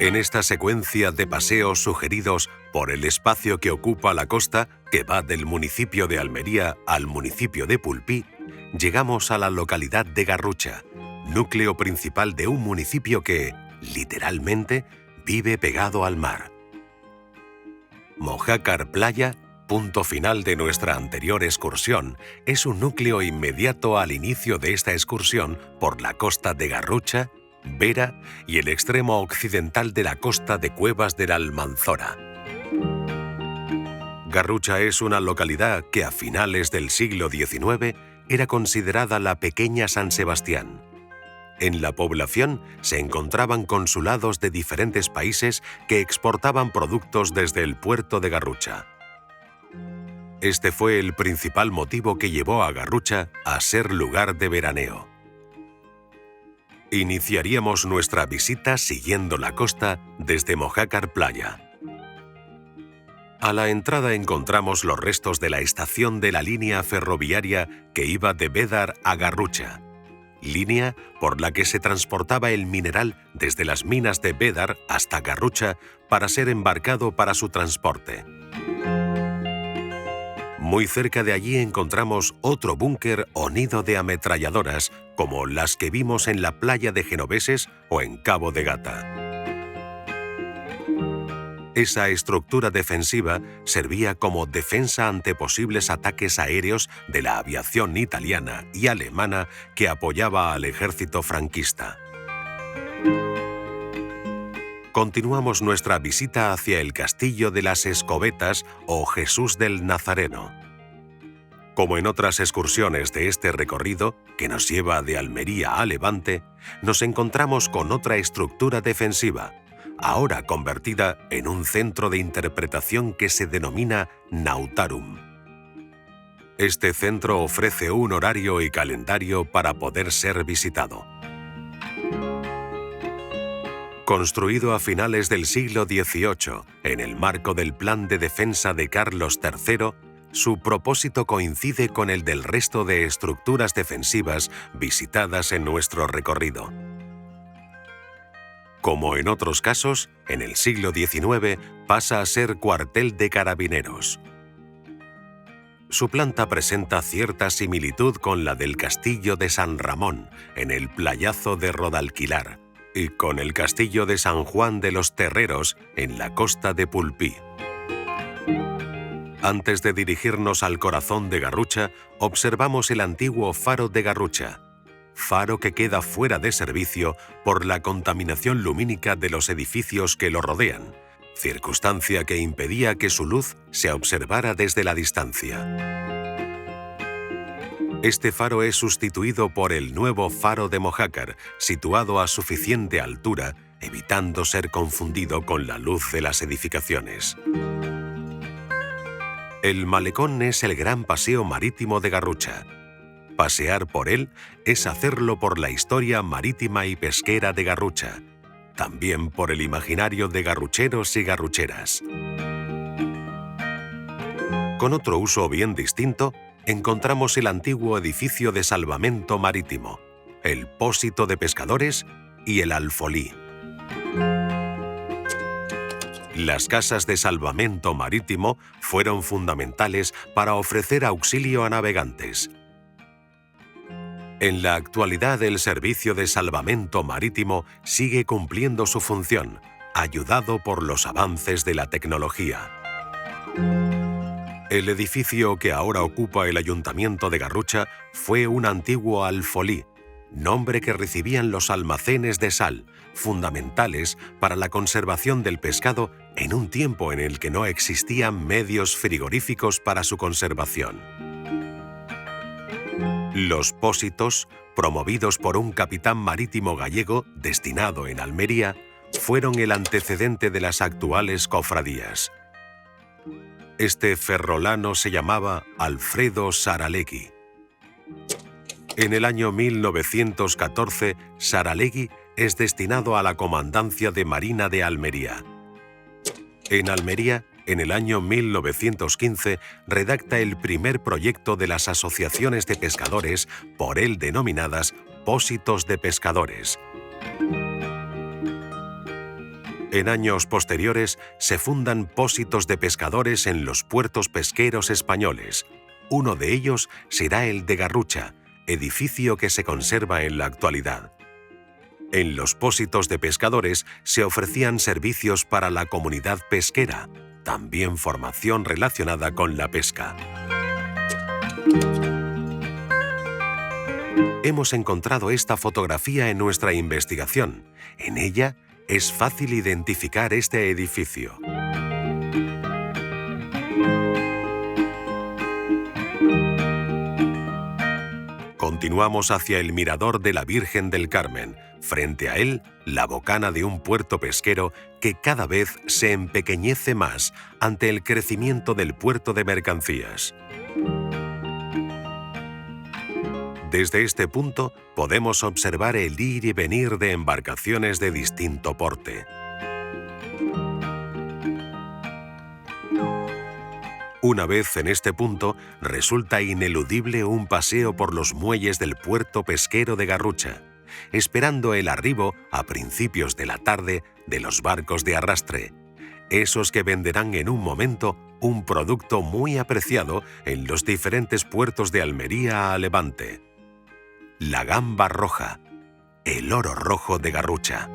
En esta secuencia de paseos sugeridos por el espacio que ocupa la costa, que va del municipio de Almería al municipio de Pulpí, llegamos a la localidad de Garrucha, núcleo principal de un municipio que, literalmente, vive pegado al mar. Mojácar Playa, punto final de nuestra anterior excursión, es un núcleo inmediato al inicio de esta excursión por la costa de Garrucha, Vera y el extremo occidental de la costa de Cuevas de la Almanzora. Garrucha es una localidad que a finales del siglo XIX era considerada la pequeña San Sebastián. En la población se encontraban consulados de diferentes países que exportaban productos desde el puerto de Garrucha. Este fue el principal motivo que llevó a Garrucha a ser lugar de veraneo. Iniciaríamos nuestra visita siguiendo la costa desde Mojácar Playa. A la entrada encontramos los restos de la estación de la línea ferroviaria que iba de Bédar a Garrucha, línea por la que se transportaba el mineral desde las minas de Bédar hasta Garrucha para ser embarcado para su transporte. Muy cerca de allí encontramos otro búnker o nido de ametralladoras como las que vimos en la playa de Genoveses o en Cabo de Gata. Esa estructura defensiva servía como defensa ante posibles ataques aéreos de la aviación italiana y alemana que apoyaba al ejército franquista. Continuamos nuestra visita hacia el Castillo de las Escobetas o Jesús del Nazareno. Como en otras excursiones de este recorrido, que nos lleva de Almería a Levante, nos encontramos con otra estructura defensiva, ahora convertida en un centro de interpretación que se denomina Nautarum. Este centro ofrece un horario y calendario para poder ser visitado. Construido a finales del siglo XVIII, en el marco del Plan de Defensa de Carlos III, su propósito coincide con el del resto de estructuras defensivas visitadas en nuestro recorrido. Como en otros casos, en el siglo XIX pasa a ser cuartel de carabineros. Su planta presenta cierta similitud con la del Castillo de San Ramón, en el playazo de Rodalquilar, y con el Castillo de San Juan de los Terreros, en la costa de Pulpí. Antes de dirigirnos al corazón de Garrucha, observamos el antiguo faro de Garrucha, faro que queda fuera de servicio por la contaminación lumínica de los edificios que lo rodean, circunstancia que impedía que su luz se observara desde la distancia. Este faro es sustituido por el nuevo faro de Mojácar, situado a suficiente altura, evitando ser confundido con la luz de las edificaciones. El malecón es el gran paseo marítimo de Garrucha. Pasear por él es hacerlo por la historia marítima y pesquera de Garrucha, también por el imaginario de garrucheros y garrucheras. Con otro uso bien distinto, encontramos el antiguo edificio de salvamento marítimo, el Pósito de Pescadores y el Alfolí. Las casas de salvamento marítimo fueron fundamentales para ofrecer auxilio a navegantes. En la actualidad, el servicio de salvamento marítimo sigue cumpliendo su función, ayudado por los avances de la tecnología. El edificio que ahora ocupa el Ayuntamiento de Garrucha fue un antiguo alfolí, nombre que recibían los almacenes de sal, fundamentales para la conservación del pescado en un tiempo en el que no existían medios frigoríficos para su conservación. Los pósitos, promovidos por un capitán marítimo gallego destinado en Almería, fueron el antecedente de las actuales cofradías. Este ferrolano se llamaba Alfredo Saralegui. En el año 1914, Saralegui es destinado a la Comandancia de Marina de Almería. En Almería, en el año 1915, redacta el primer proyecto de las asociaciones de pescadores, por él denominadas Pósitos de Pescadores. En años posteriores se fundan pósitos de pescadores en los puertos pesqueros españoles. Uno de ellos será el de Garrucha, edificio que se conserva en la actualidad. En los pósitos de pescadores se ofrecían servicios para la comunidad pesquera, también formación relacionada con la pesca. Hemos encontrado esta fotografía en nuestra investigación. En ella es fácil identificar este edificio. Continuamos hacia el mirador de la Virgen del Carmen. Frente a él, la bocana de un puerto pesquero que cada vez se empequeñece más ante el crecimiento del puerto de mercancías. Desde este punto podemos observar el ir y venir de embarcaciones de distinto porte. Una vez en este punto, resulta ineludible un paseo por los muelles del puerto pesquero de Garrucha, esperando el arribo, a principios de la tarde, de los barcos de arrastre, esos que venderán en un momento un producto muy apreciado en los diferentes puertos de Almería a Levante: la gamba roja, el oro rojo de Garrucha.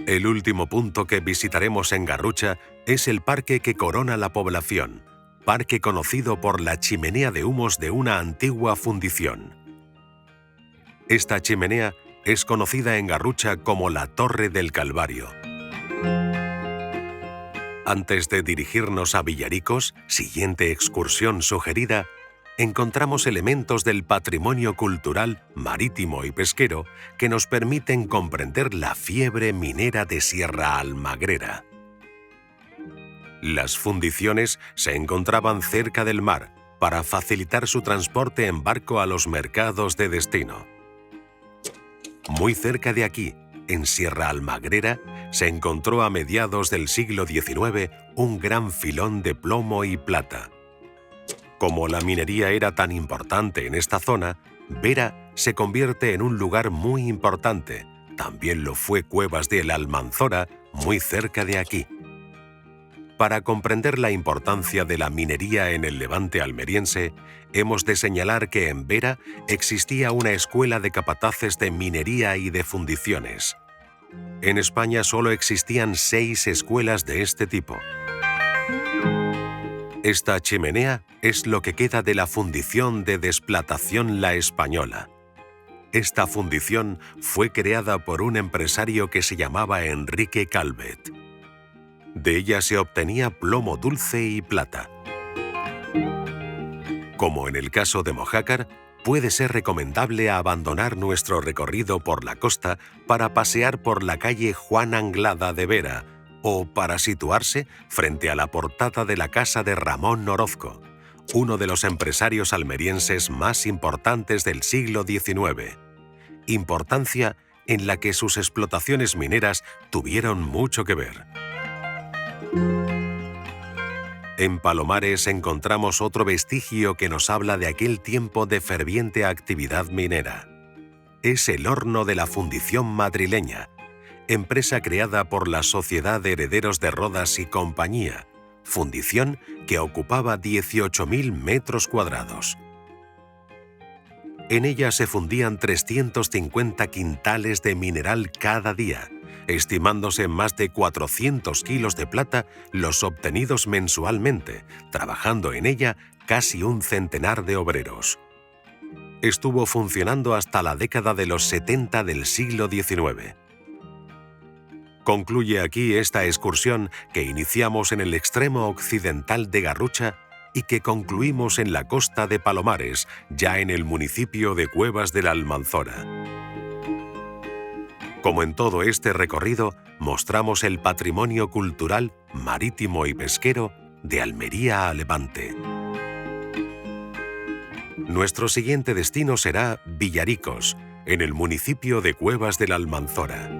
El último punto que visitaremos en Garrucha es el parque que corona la población, parque conocido por la chimenea de humos de una antigua fundición. Esta chimenea es conocida en Garrucha como la Torre del Calvario. Antes de dirigirnos a Villaricos, siguiente excursión sugerida, encontramos elementos del patrimonio cultural marítimo y pesquero que nos permiten comprender la fiebre minera de Sierra Almagrera. Las fundiciones se encontraban cerca del mar para facilitar su transporte en barco a los mercados de destino. Muy cerca de aquí, en Sierra Almagrera, se encontró a mediados del siglo XIX un gran filón de plomo y plata. Como la minería era tan importante en esta zona, Vera se convierte en un lugar muy importante. También lo fue Cuevas de la Almanzora, muy cerca de aquí. Para comprender la importancia de la minería en el Levante almeriense, hemos de señalar que en Vera existía una escuela de capataces de minería y de fundiciones. En España solo existían 6 escuelas de este tipo. Esta chimenea es lo que queda de la fundición de Desplatación La Española. Esta fundición fue creada por un empresario que se llamaba Enrique Calvet. De ella se obtenía plomo dulce y plata. Como en el caso de Mojácar, puede ser recomendable abandonar nuestro recorrido por la costa para pasear por la calle Juan Anglada de Vera, o para situarse frente a la portada de la casa de Ramón Orozco, uno de los empresarios almerienses más importantes del siglo XIX, importancia en la que sus explotaciones mineras tuvieron mucho que ver. En Palomares encontramos otro vestigio que nos habla de aquel tiempo de ferviente actividad minera. Es el horno de la fundición madrileña, empresa creada por la Sociedad de Herederos de Rodas y Compañía, fundición que ocupaba 18.000 metros cuadrados. En ella se fundían 350 quintales de mineral cada día, estimándose más de 400 kilos de plata los obtenidos mensualmente, trabajando en ella casi un centenar de obreros. Estuvo funcionando hasta la década de los 70 del siglo XIX. Concluye aquí esta excursión que iniciamos en el extremo occidental de Garrucha y que concluimos en la costa de Palomares, ya en el municipio de Cuevas de la Almanzora. Como en todo este recorrido, mostramos el patrimonio cultural, marítimo y pesquero de Almería a Levante. Nuestro siguiente destino será Villaricos, en el municipio de Cuevas de la Almanzora.